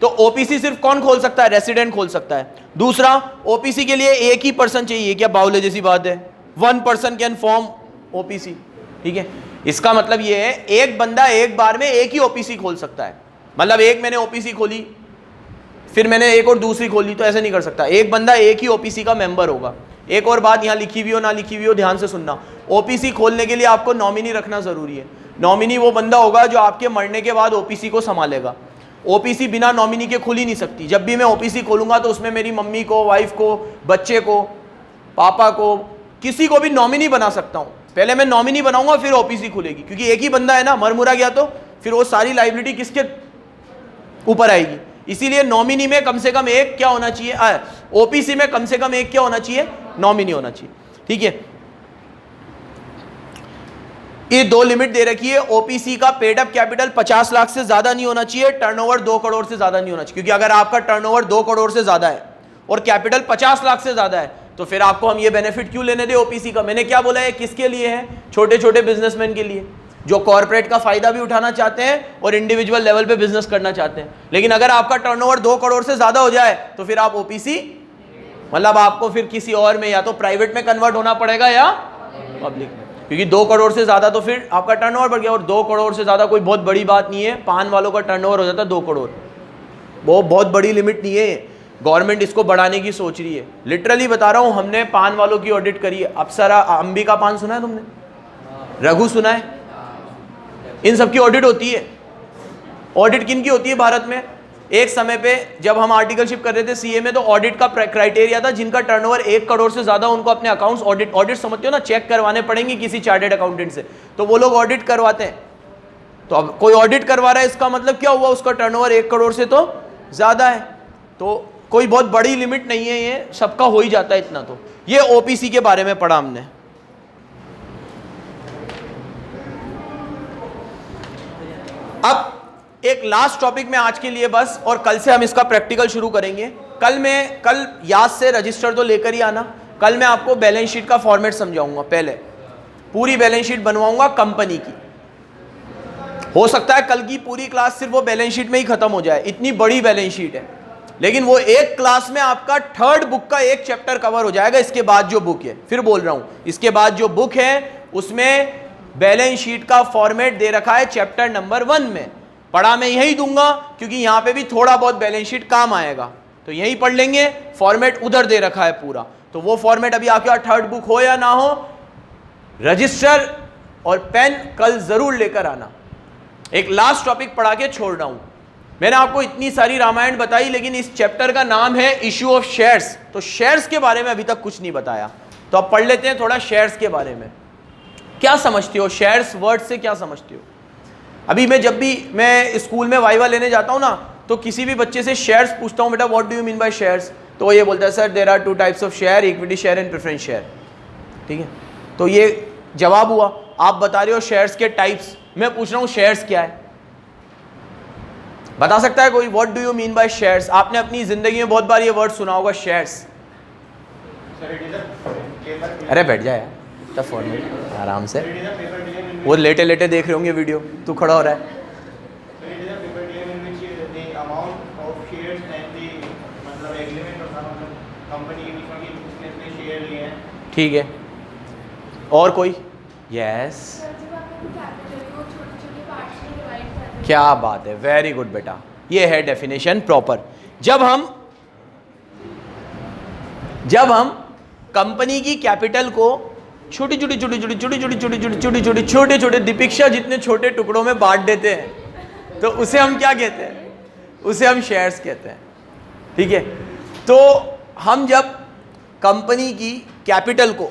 तो ओपीसी सिर्फ कौन खोल सकता है, रेसिडेंट खोल सकता है। दूसरा, ओपीसी के लिए एक ही पर्सन चाहिए। क्या बावले जैसी बात है, 1 पर्सन कैन फॉर्म ओपीसी, ठीक है। इसका मतलब ये है एक बंदा एक बार में एक ही ओपीसी खोल सकता है। मतलब एक मैंने ओपीसी खोली, फिर मैंने एक और दूसरी खोली, तो ऐसे नहीं कर सकता। एक बंदा एक ही ओपीसी का मेंबर होगा। एक और बात यहाँ लिखी हुई हो ना लिखी हुई हो, ध्यान से सुनना। ओपीसी खोलने के लिए आपको नॉमिनी रखना जरूरी है। नॉमिनी वो बंदा होगा जो आपके मरने के बाद ओपीसी को संभालेगा। ओपीसी बिना नॉमिनी के खुल ही नहीं सकती। जब भी मैं ओपीसी खोलूंगा तो उसमें मेरी मम्मी को, वाइफ को, बच्चे को, पापा को, किसी को भी नॉमिनी बना सकता हूँ। पहले मैं नॉमिनी बनाऊंगा, फिर ओपीसी खुलेगी, क्योंकि एक ही बंदा है ना, मर गया तो फिर वो सारी लाइबिलिटी किसके ऊपर आएगी। इसीलिए नॉमिनी में कम से कम एक क्या होना चाहिए, ओपीसी में कम से कम एक क्या होना चाहिए, नॉमिनी होना चाहिए, ठीक है। ये 2 लिमिट दे रखी है। ओपीसी का पेड अप कैपिटल 50 लाख से ज्यादा नहीं होना चाहिए, टर्नओवर 2 करोड़ से ज्यादा नहीं होना चाहिए। क्योंकि अगर आपका टर्नओवर 2 करोड़ से ज्यादा है और कैपिटल 50 लाख से ज्यादा है, तो फिर आपको हम ये बेनिफिट क्यों लेने दे ओपीसी का। मैंने क्या बोला है, किसके लिए है, छोटे छोटे बिजनेसमैन के लिए, जो कॉर्पोरेट का फायदा भी उठाना चाहते हैं और इंडिविजुअल लेवल पे बिजनेस करना चाहते हैं। लेकिन अगर आपका टर्नओवर 2 करोड़ से ज्यादा हो जाए तो फिर आप ओपीसी, मतलब आपको फिर किसी और में, या तो प्राइवेट में कन्वर्ट होना पड़ेगा या पब्लिक में, क्योंकि 2 करोड़ से ज्यादा तो फिर आपका टर्नओवर बढ़ गया। और 2 करोड़ से ज्यादा कोई बहुत बड़ी बात नहीं है। पान वालों का टर्नओवर हो जाता है 2 करोड़, वो बहुत बड़ी लिमिट नहीं है। गवर्नमेंट इसको बढ़ाने की सोच रही है। लिटरली बता रहा हूं, हमने पान वालों की ऑडिट करी है। अप्सरा, अंबिका पान सुना है तुमने, रघु सुना है, इन सब की ऑडिट होती है। ऑडिट किन की होती है भारत में? एक समय पे जब हम आर्टिकलशिप कर रहे थे सीए में, तो ऑडिट का क्राइटेरिया था जिनका टर्नओवर 1 करोड़ से ज्यादा, उनको अपने अकाउंट्स ऑडिट समझते हो ना, चेक करवाने पड़ेंगे किसी चार्टर्ड अकाउंटेंट से, तो वो लोग ऑडिट करवाते हैं। तो अब कोई ऑडिट करवा रहा है, इसका मतलब क्या हुआ, उसका टर्नओवर 1 करोड़ से तो ज्यादा है। तो कोई बहुत बड़ी लिमिट नहीं है, ये सबका हो ही जाता है इतना। तो ये ओपीसी के बारे में पढ़ा हमने। अब एक लास्ट टॉपिक में आज के लिए बस, और कल से हम इसका प्रैक्टिकल शुरू करेंगे। कल याद से रजिस्टर तो लेकर ही आना। कल मैं आपको बैलेंस शीट का फॉर्मेट समझाऊंगा। पहले पूरी बैलेंस शीट बनवाऊंगा कंपनी की। हो सकता है कल की पूरी क्लास सिर्फ वो बैलेंस शीट में ही खत्म हो जाए, इतनी बड़ी बैलेंस शीट है। लेकिन वो एक क्लास में आपका 3rd बुक का एक चैप्टर कवर हो जाएगा। इसके बाद जो बुक है, फिर बोल रहा हूं, इसके बाद जो बुक है उसमें बैलेंस शीट का फॉर्मेट दे रखा है चैप्टर नंबर 1 में। पढ़ा मैं यही दूंगा, क्योंकि यहां पे भी थोड़ा बहुत बैलेंस शीट काम आएगा, तो यही पढ़ लेंगे। फॉर्मेट उधर दे रखा है पूरा, तो वो फॉर्मेट अभी आपके 3rd बुक हो या ना हो, रजिस्टर और पेन कल जरूर लेकर आना। एक लास्ट टॉपिक पढ़ा के छोड़ रहा हूं। मैंने आपको इतनी सारी रामायण बताई, लेकिन इस चैप्टर का नाम है इशू ऑफ शेयर्स। तो शेयर्स के बारे में अभी तक कुछ नहीं बताया, तो अब पढ़ लेते हैं थोड़ा शेयर्स के बारे में। क्या समझते हो शेयर्स वर्ड से, क्या समझते हो? अभी जब भी मैं स्कूल में वाइवा लेने जाता हूँ ना, तो किसी भी बच्चे से शेयर्स पूछता हूँ, बेटा what do you mean by shares, तो वो ये बोलता है sir there are 2 types of share, equity share and preference share. ठीक है, तो ये जवाब हुआ। आप बता रहे हो शेयर्स के टाइप्स, मैं पूछ रहा हूँ शेयर्स क्या है? बता सकता है कोई? What do you mean by shares? आपने अपनी जिंदगी में बहुत बार ये वर्ड सुना होगा शेयर्स। अरे बैठ जाए तब फोन में आराम से, वो लेटे लेटे देख रहे होंगे वीडियो, तू खड़ा हो रहा है। ठीक है, और कोई? यस, क्या बात है, वेरी गुड बेटा, ये है डेफिनेशन प्रॉपर। जब हम कंपनी की कैपिटल को छोटे छोटे दीपिक्षा जितने छोटे टुकड़ों में बांट देते हैं, तो उसे हम क्या कहते हैं? उसे हम शेयर्स कहते हैं। ठीक है, तो हम जब कंपनी की कैपिटल को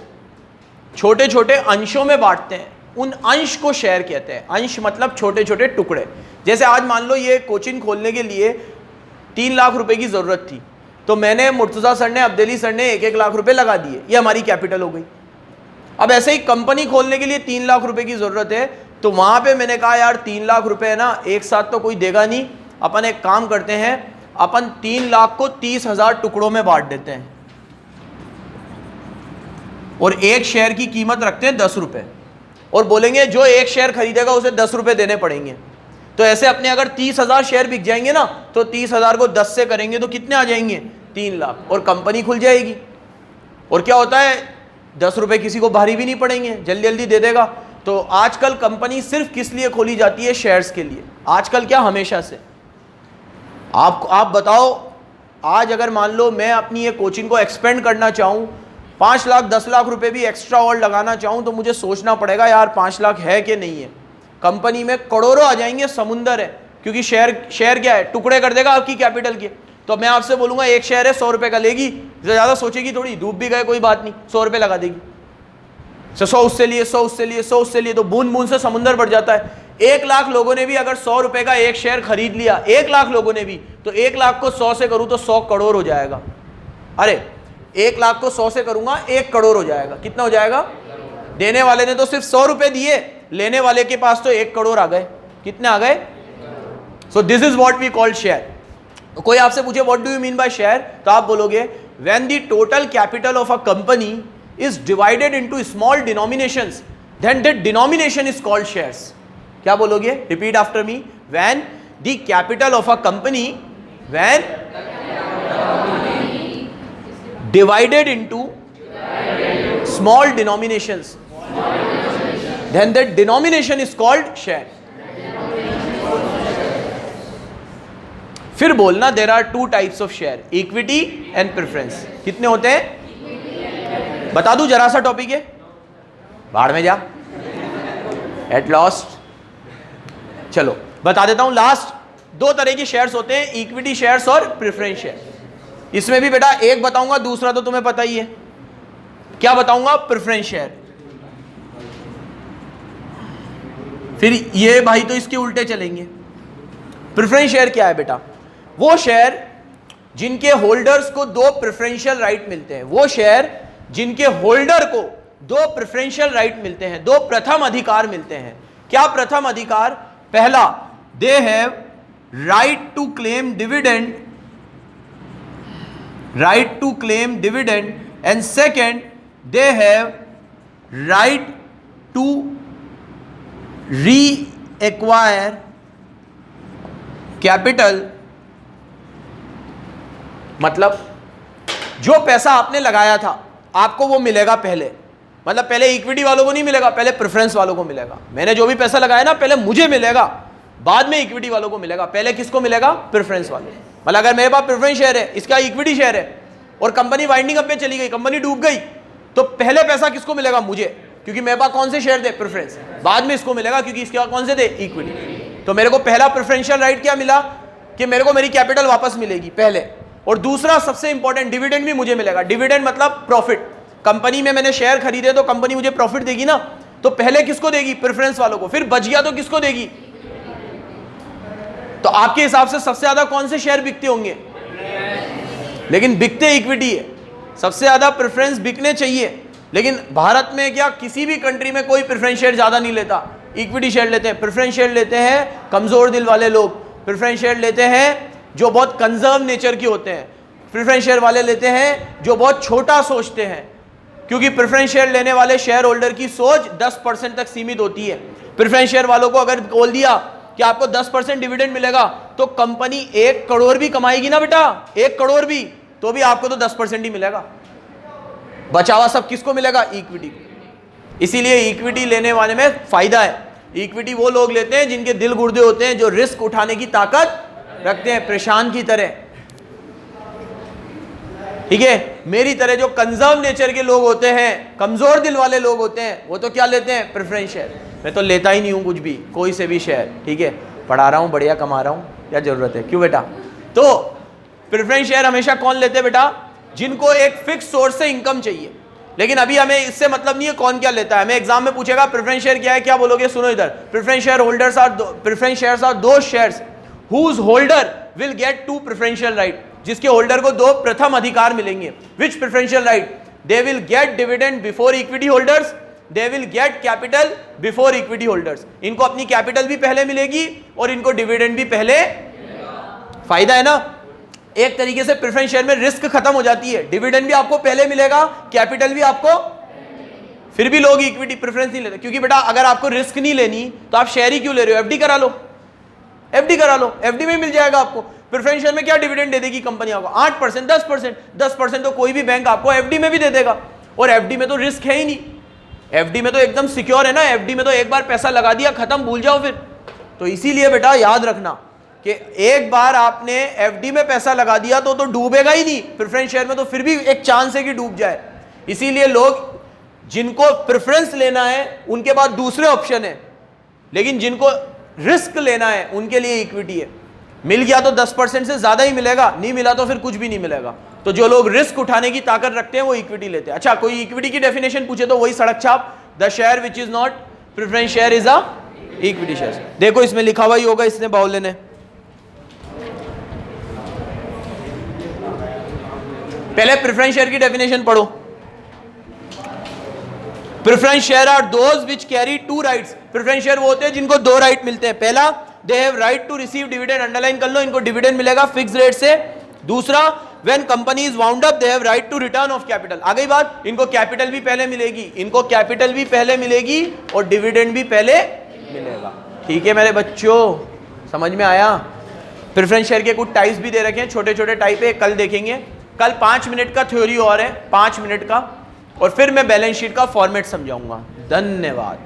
छोटे छोटे अंशों में बांटते हैं, उन अंश को शेयर कहते हैं। अंश मतलब छोटे छोटे टुकड़े। जैसे आज मान लो ये कोचिंग खोलने के लिए 3 लाख रुपए की ज़रूरत थी, तो मैंने मुर्तज़ा सर ने, अब्देली सर ने 1-1 लाख रुपए लगा दिए, ये हमारी कैपिटल हो गई। अब ऐसे ही कंपनी खोलने के लिए 3 लाख रुपए की ज़रूरत है, तो वहाँ पे मैंने कहा यार 3 लाख रुपए है ना, एक साथ तो कोई देगा नहीं, अपन एक काम करते हैं, अपन 3 लाख को 30,000 टुकड़ों में बांट देते हैं और एक शेयर की कीमत रखते हैं 10 रुपये, और बोलेंगे जो एक शेयर खरीदेगा उसे 10 रुपये देने पड़ेंगे। तो ऐसे अपने अगर 30,000 शेयर बिक जाएंगे ना, तो 30,000 को 10 से करेंगे तो कितने आ जाएंगे? 3 लाख, और कंपनी खुल जाएगी। और क्या होता है, 10 रुपये किसी को भारी भी नहीं पड़ेंगे, जल्दी जल्दी दे देगा। तो आजकल कंपनी सिर्फ किस लिए खोली जाती है? शेयर्स के लिए। आजकल क्या, हमेशा से। आप बताओ, आज अगर मान लो मैं अपनी ये कोचिंग को एक्सपेंड करना चाहूँ, 5 लाख 10 लाख रुपए भी एक्स्ट्रा और लगाना चाहूँ, तो मुझे सोचना पड़ेगा यार 5 लाख है कि नहीं है। कंपनी में करोड़ों आ जाएंगे, समुंदर है, क्योंकि शेयर क्या है, टुकड़े कर देगा आपकी कैपिटल के। तो मैं आपसे बोलूँगा एक शेयर है 100 रुपये का, लेगी? ज़्यादा सोचेगी थोड़ी, डूब भी गए कोई बात नहीं, 100 रुपये लगा देगी। 100 उससे लिए, 100 उससे लिए, 100 उससे लिए, तो बूंद बूंद से समुंदर बढ़ जाता है। 1 लाख लोगों ने भी अगर 100 रुपये का एक शेयर खरीद लिया, 1 लाख लोगों ने भी, तो 1 लाख को 100 से करूँ तो 100 करोड़ हो जाएगा। अरे 1 लाख को 100 से करूंगा 1 करोड़ हो जाएगा। कितना हो जाएगा? देने वाले ने तो सिर्फ 100 रुपए दिए, लेने वाले के पास तो 1 करोड़ आ गए। कितने आ गए? So this is what we called share. कोई आपसे पूछे what do you mean by share, तो आप बोलोगे when the total capital of a company is divided into small denominations, then that denomination is called shares. क्या बोलोगे? Repeat after me. When the capital of a company, when divided into small denominations, then that denomination is called share. फिर बोलना there are 2 types of share, equity and preference. कितने होते हैं? बता दूं जरा सा टॉपिक है, बाहर में जा, एट लास्ट। चलो बता देता हूं, लास्ट 2 तरह के शेयर्स होते हैं, इक्विटी शेयर्स और प्रेफरेंस शेयर। इसमें भी बेटा एक बताऊंगा, दूसरा तो तुम्हें पता ही है। क्या बताऊंगा? Preference share. फिर ये भाई तो इसके उल्टे चलेंगे। प्रेफरेंस शेयर क्या है बेटा? वो शेयर जिनके होल्डर्स को 2 प्रेफरेंशियल राइट मिलते हैं, वो शेयर जिनके होल्डर को 2 प्रेफरेंशियल राइट मिलते हैं, 2 प्रथम अधिकार मिलते हैं। क्या प्रथम अधिकार? पहला, they have right to claim dividend, right to claim dividend, and second they have right to reacquire capital। मतलब जो पैसा आपने लगाया था आपको वो मिलेगा पहले, मतलब पहले इक्विटी वालों को नहीं मिलेगा, पहले प्रेफरेंस वालों को मिलेगा। मैंने जो भी पैसा लगाया ना, पहले मुझे मिलेगा, बाद में इक्विटी वालों को मिलेगा। पहले किसको मिलेगा? प्रेफरेंस वाले। मतलब अगर मेरे पास प्रेफरेंस शेयर है, इसका इक्विटी शेयर है, और कंपनी वाइंडिंग अप में चली गई, कंपनी डूब गई, तो पहले पैसा किसको मिलेगा? मुझे, क्योंकि मेरे पास कौन से शेयर थे? प्रेफरेंस। बाद में इसको मिलेगा क्योंकि इसके पास कौन से थे? इक्विटी। तो मेरे को पहला प्रेफरेंशियल राइट क्या मिला? कि मेरे को मेरी कैपिटल वापस मिलेगी पहले, और दूसरा सबसे इंपॉर्टेंट डिविडेंड भी मुझे मिलेगा। डिविडेंड मतलब प्रॉफिट। कंपनी में मैंने शेयर खरीदे तो कंपनी मुझे प्रॉफिट देगी ना, तो पहले किसको देगी? प्रेफरेंस वालों को। फिर बच गया तो किसको देगी? तो आपके हिसाब से सबसे ज्यादा कौन से शेयर बिकते होंगे? लेकिन बिकते इक्विटी है। सबसे ज्यादा प्रेफरेंस बिकने चाहिए, लेकिन भारत में क्या किसी भी कंट्री में कोई प्रेफरेंस शेयर ज्यादा नहीं लेता, इक्विटी शेयर लेते हैं। प्रेफरेंस शेयर लेते हैं कमजोर दिल वाले लोग, प्रेफरेंस शेयर लेते हैं जो बहुत कंजर्व नेचर के होते हैं, प्रेफरेंस शेयर वाले लेते हैं जो बहुत छोटा सोचते हैं, क्योंकि प्रेफरेंस शेयर लेने वाले शेयर होल्डर की सोच 10% तक सीमित होती है। प्रेफरेंस शेयर वालों को अगर बोल दिया कि आपको 10% डिविडेंड मिलेगा, तो कंपनी 1 करोड़ भी कमाएगी ना बेटा, 1 करोड़ भी, तो भी आपको तो 10% ही मिलेगा। बचावा सब किसको मिलेगा? इक्विटी। इसीलिए इक्विटी लेने वाले में फायदा है। इक्विटी वो लोग लेते हैं जिनके दिल गुर्दे होते हैं, जो रिस्क उठाने की ताकत रखते हैं, प्रशांत की तरह, ठीक है। मेरी तरह जो कंजर्व नेचर के लोग होते हैं, कमजोर दिल वाले लोग होते हैं, वो तो क्या लेते हैं? Preference share. मैं तो लेता ही नहीं हूं कुछ भी, कोई से भी शेयर, ठीक है, पढ़ा रहा हूं, बढ़िया कमा रहा हूं, क्या जरूरत है? क्यों बेटा? तो प्रेफरेंस शेयर हमेशा कौन लेते हैं बेटा? जिनको एक फिक्स सोर्स से इनकम चाहिए। लेकिन अभी हमें इससे मतलब नहीं है कौन क्या लेता है। हमें एग्जाम में पूछेगा प्रेफरेंस शेयर क्या है, क्या बोलोगे? सुनो इधर, preference share holders are, preference shares are those shares whose holder will get 2 preferential right, जिसके होल्डर को 2 प्रथम अधिकार मिलेंगे। Which preferential right? They will get dividend before equity holders, they will get capital before equity holders. इनको अपनी capital भी पहले मिलेगी और इनको डिविडेंड भी पहले। फायदा है ना? एक तरीके से प्रेफरेंस शेयर में रिस्क खत्म हो जाती है, डिविडेंड भी आपको पहले मिलेगा, कैपिटल भी आपको। फिर भी लोग इक्विटी प्रेफरेंस नहीं लेते, क्योंकि बेटा अगर आपको रिस्क नहीं लेनी तो आप शेयर ही क्यों ले रहे हो? एफडी करा लो, एफडी करा लो, एफडी में मिल जाएगा आपको। प्रेफरेंस शेयर में क्या डिविडेंड दे देगी कंपनी आपको? 8%, 10%। 10% तो कोई भी बैंक आपको एफडी में भी दे देगा, और एफडी में तो रिस्क है ही नहीं। एफडी में तो एकदम सिक्योर है ना, एफडी में तो एक बार पैसा लगा दिया, खत्म, भूल जाओ फिर। तो इसीलिए बेटा याद रखना कि एक बार आपने एफडी में पैसा लगा दिया तो डूबेगा ही नहीं। प्रेफरेंस शेयर में तो फिर भी एक चांस है कि डूब जाए। इसीलिए लोग, जिनको प्रेफरेंस लेना है उनके पास दूसरे ऑप्शन है, लेकिन जिनको रिस्क लेना है उनके लिए इक्विटी है। मिल गया तो 10% से ज्यादा ही मिलेगा, नहीं मिला तो फिर कुछ भी नहीं मिलेगा। तो जो लोग रिस्क उठाने की ताकत रखते हैं वो इक्विटी लेते हैं। अच्छा, कोई इक्विटी की डेफिनेशन पूछे तो वही सड़क छाप, the share which is not preference share is a equity share. देखो इसमें लिखा हुआ ही होगा, इसने बाउले ने। पहले प्रेफरेंस शेयर की डेफिनेशन पढ़ो। Preference share are those which carry 2 rights. Preference share वो होते हैं जिनको 2 राइट मिलते हैं। पहला, they have right to receive dividend, underline कर लो, इनको डिविडेंड मिलेगा फिक्स रेट से। दूसरा, when company is wound up they have right to return of capital. आ गई बात, इनको कैपिटल भी पहले मिलेगी, इनको कैपिटल भी पहले मिलेगी और डिविडेंड भी पहले मिलेगा। ठीक है मेरे बच्चों, समझ में आया? प्रेफरेंस शेयर के कुछ टाइप्स भी दे रखे हैं, छोटे छोटे टाइप है, कल देखेंगे। कल 5 मिनट का थ्योरी और है, 5 मिनट का, और फिर मैं बैलेंस शीट का फॉर्मेट समझाऊंगा। धन्यवाद।